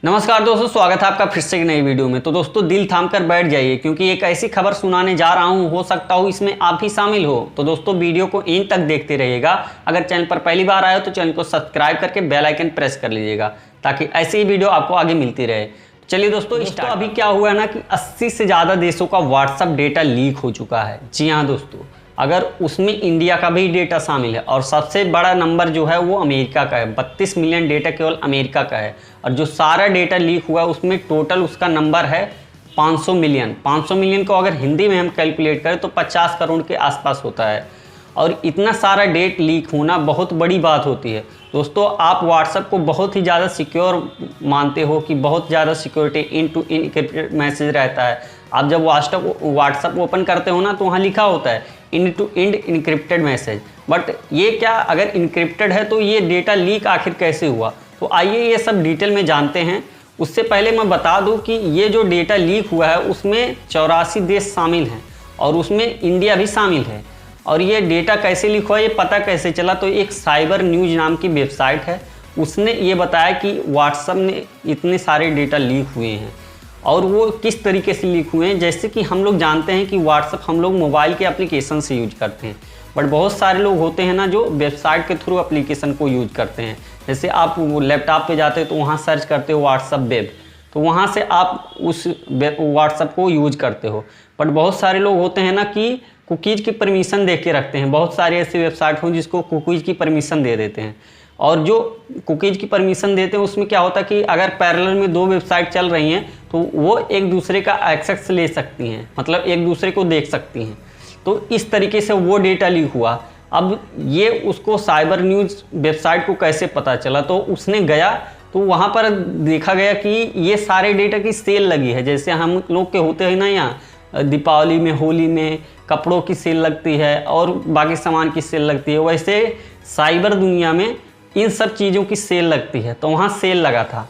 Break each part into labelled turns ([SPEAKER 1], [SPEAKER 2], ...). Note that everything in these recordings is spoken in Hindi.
[SPEAKER 1] नमस्कार दोस्तों, स्वागत है आपका फिर से एक नई वीडियो में। तो दोस्तों दिल थाम कर बैठ जाइए क्योंकि एक ऐसी खबर सुनाने जा रहा हूं, हो सकता हो इसमें आप भी शामिल हो। तो दोस्तों वीडियो को एंड तक देखते रहिएगा। अगर चैनल पर पहली बार आए हो तो चैनल को सब्सक्राइब करके बेल आइकन प्रेस कर लीजिएगा ताकि ऐसी ही वीडियो आपको आगे मिलती रहे। चलिए दोस्तों अभी क्या हुआ है ना कि 80 से ज़्यादा देशों का व्हाट्सअप डेटा लीक हो चुका है। जी हाँ दोस्तों, अगर उसमें इंडिया का भी डेटा शामिल है और सबसे बड़ा नंबर जो है वो अमेरिका का है। 32 मिलियन डेटा केवल अमेरिका का है और जो सारा डेटा लीक हुआ है उसमें टोटल उसका नंबर है 500 मिलियन। 500 मिलियन को अगर हिंदी में हम कैलकुलेट करें तो 50 करोड़ के आसपास होता है। और इतना सारा डेट लीक होना बहुत बड़ी बात होती है। दोस्तों आप व्हाट्सएप को बहुत ही ज़्यादा सिक्योर मानते हो कि बहुत ज़्यादा security in to encrypted message रहता है। आप जब व्हाट्सएप ओपन करते हो ना तो वहाँ लिखा होता है end to end encrypted message. But ये क्या, अगर इनक्रिप्टेड है तो ये डेटा लीक आखिर कैसे हुआ? तो आइए ये सब डिटेल में जानते हैं। उससे पहले मैं बता दूं कि ये जो डेटा लीक हुआ है उसमें 84 देश शामिल हैं और उसमें इंडिया भी शामिल है। और ये डेटा कैसे लीक हुआ, ये पता कैसे चला? तो एक साइबर न्यूज़ नाम की वेबसाइट है, उसने ये बताया कि व्हाट्सएप में इतने सारे डेटा लीक हुए हैं और वो किस तरीके से लीक हुए हैं। जैसे कि हम लोग जानते हैं कि व्हाट्सएप हम लोग मोबाइल के एप्लीकेशन से यूज करते हैं, बट बहुत सारे लोग होते हैं ना जो वेबसाइट के थ्रू एप्लीकेशन को यूज करते हैं। जैसे आप लैपटॉप पे जाते हो तो वहाँ सर्च करते हो व्हाट्सएप वेब, तो वहाँ से आप उस व्हाट्सएप को यूज करते हो। बट बहुत सारे लोग होते हैं ना कि कुकीज़ की परमिशन दे के रखते हैं। बहुत सारी ऐसी वेबसाइट हों जिसको कुकीज़ की परमिशन दे देते हैं और जो कुकीज़ की परमिशन देते हैं उसमें क्या होता है कि अगर पैरेलल में दो वेबसाइट चल रही हैं तो वो एक दूसरे का एक्सेस ले सकती हैं, मतलब एक दूसरे को देख सकती हैं। तो इस तरीके से वो डेटा लीक हुआ। अब ये उसको साइबर न्यूज़ वेबसाइट को कैसे पता चला? तो उसने गया तो वहाँ पर देखा गया कि ये सारे डेटा की सेल लगी है। जैसे हम लोग के होते हैं ना, यहाँ दीपावली में, होली में कपड़ों की सेल लगती है और बाकी सामान की सेल लगती है, वैसे साइबर दुनिया में इन सब चीज़ों की सेल लगती है। तो वहाँ सेल लगा था।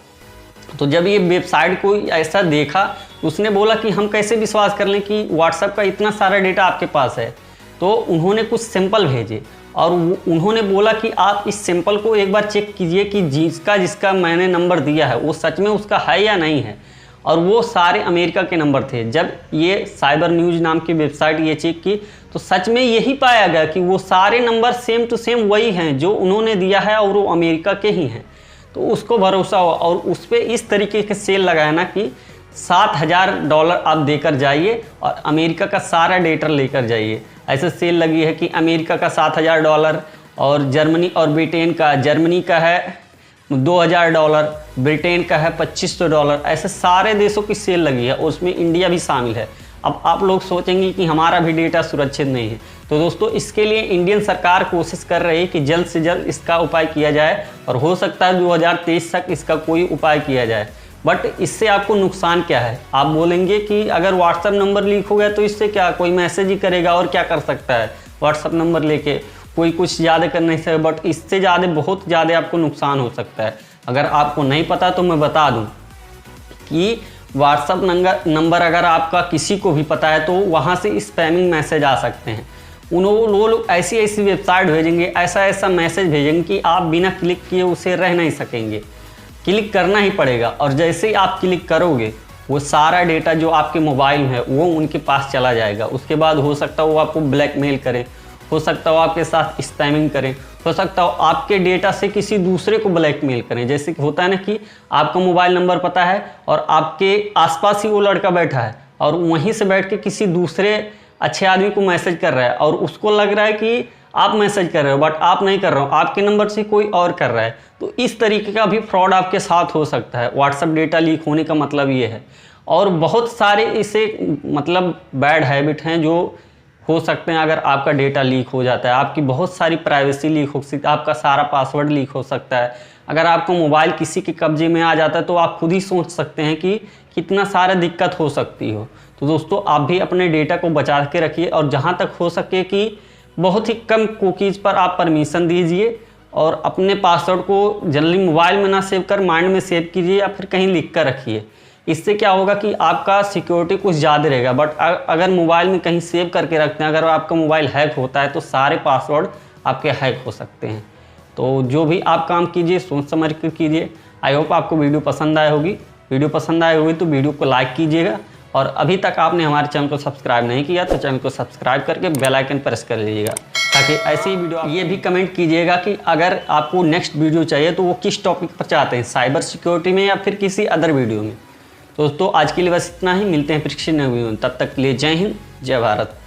[SPEAKER 1] तो जब ये वेबसाइट को ऐसा देखा तो उसने बोला कि हम कैसे विश्वास कर लें कि व्हाट्सएप का इतना सारा डेटा आपके पास है। तो उन्होंने कुछ सैंपल भेजे और उन्होंने बोला कि आप इस सैंपल को एक बार चेक कीजिए कि जिसका मैंने नंबर दिया है वो सच में उसका है या नहीं है। और वो सारे अमेरिका के नंबर थे। जब ये साइबर न्यूज़ नाम की वेबसाइट ये चेक की तो सच में यही पाया गया कि वो सारे नंबर सेम टू सेम वही हैं जो उन्होंने दिया है और वो अमेरिका के ही हैं। तो उसको भरोसा हुआ और उस पर इस तरीके के सेल लगाया ना कि $7,000 आप देकर जाइए और अमेरिका का सारा डेटा लेकर जाइए। ऐसे सेल लगी है कि अमेरिका का $7,000 और जर्मनी और ब्रिटेन का, जर्मनी का है $2,000, ब्रिटेन का है $2,500। ऐसे सारे देशों की सेल लगी है और उसमें इंडिया भी शामिल है। अब आप लोग सोचेंगे कि हमारा भी डेटा सुरक्षित नहीं है। तो दोस्तों इसके लिए इंडियन सरकार कोशिश कर रही है कि जल्द से जल्द इसका उपाय किया जाए और हो सकता है 2023 तक इसका कोई उपाय किया जाए। बट इससे आपको नुकसान क्या है? आप बोलेंगे कि अगर व्हाट्सएप नंबर लीक हो गया तो इससे क्या, कोई मैसेज ही करेगा और क्या कर सकता है व्हाट्सएप नंबर लेके, कोई कुछ ज़्यादा करने से। बट इससे ज़्यादा, बहुत ज़्यादा आपको नुकसान हो सकता है। अगर आपको नहीं पता तो मैं बता दूं कि व्हाट्सएप नंबर अगर आपका किसी को भी पता है तो वहाँ से स्पैमिंग मैसेज आ सकते हैं। वो लोग ऐसी वेबसाइट भेजेंगे, ऐसा मैसेज भेजेंगे कि आप बिना क्लिक किए उसे रह नहीं सकेंगे। क्लिक करना ही पड़ेगा और जैसे ही आप क्लिक करोगे वो सारा डेटा जो आपके मोबाइल में है वो उनके पास चला जाएगा। उसके बाद हो सकता है वो आपको ब्लैकमेल करें, हो सकता हो आपके साथ स्पैमिंग करें, हो सकता हो आपके डेटा से किसी दूसरे को ब्लैकमेल करें। जैसे कि होता है ना कि आपका मोबाइल नंबर पता है और आपके आसपास ही वो लड़का बैठा है और वहीं से बैठ के किसी दूसरे अच्छे आदमी को मैसेज कर रहा है और उसको लग रहा है कि आप मैसेज कर रहे हो बट आप नहीं कर रहे हो, आपके नंबर से कोई और कर रहा है। तो इस तरीके का भी फ्रॉड आपके साथ हो सकता है। व्हाट्सएप डेटा लीक होने का मतलब ये है। और बहुत सारे इसे मतलब बैड हैबिट हैं जो हो सकते हैं अगर आपका डेटा लीक हो जाता है। आपकी बहुत सारी प्राइवेसी लीक हो सकती है, आपका सारा पासवर्ड लीक हो सकता है। अगर आपका मोबाइल किसी के कब्जे में आ जाता है तो आप खुद ही सोच सकते हैं कि कितना सारा दिक्कत हो सकती हो। तो दोस्तों आप भी अपने डेटा को बचा के रखिए और जहाँ तक हो सके कि बहुत ही कम कुकीज़ पर आप परमिशन दीजिए और अपने पासवर्ड को जनरली मोबाइल में ना सेव कर माइंड में सेव कीजिए या फिर कहीं लिख कर रखिए। इससे क्या होगा कि आपका सिक्योरिटी कुछ ज़्यादा रहेगा। बट अगर मोबाइल में कहीं सेव करके रखते हैं, अगर आपका मोबाइल हैक होता है तो सारे पासवर्ड आपके हैक हो सकते हैं। तो जो भी आप काम कीजिए सोच समझ कर कीजिए। आई होप आपको वीडियो पसंद आई होगी। वीडियो पसंद आई होगी तो वीडियो को लाइक कीजिएगा, और अभी तक आपने हमारे चैनल को सब्सक्राइब नहीं किया तो चैनल को सब्सक्राइब करके बेल आइकन प्रेस कर लीजिएगा, ताकि ऐसी ही वीडियो। ये भी कमेंट कीजिएगा कि अगर आपको नेक्स्ट वीडियो चाहिए तो वो किस टॉपिक पर चाहते हैं, साइबर सिक्योरिटी में या फिर किसी अदर वीडियो में। तो दोस्तों आज के लिए बस इतना ही, मिलते हैं फिर किसी नए वीडियो में, तब तक के लिए जय हिंद जय भारत।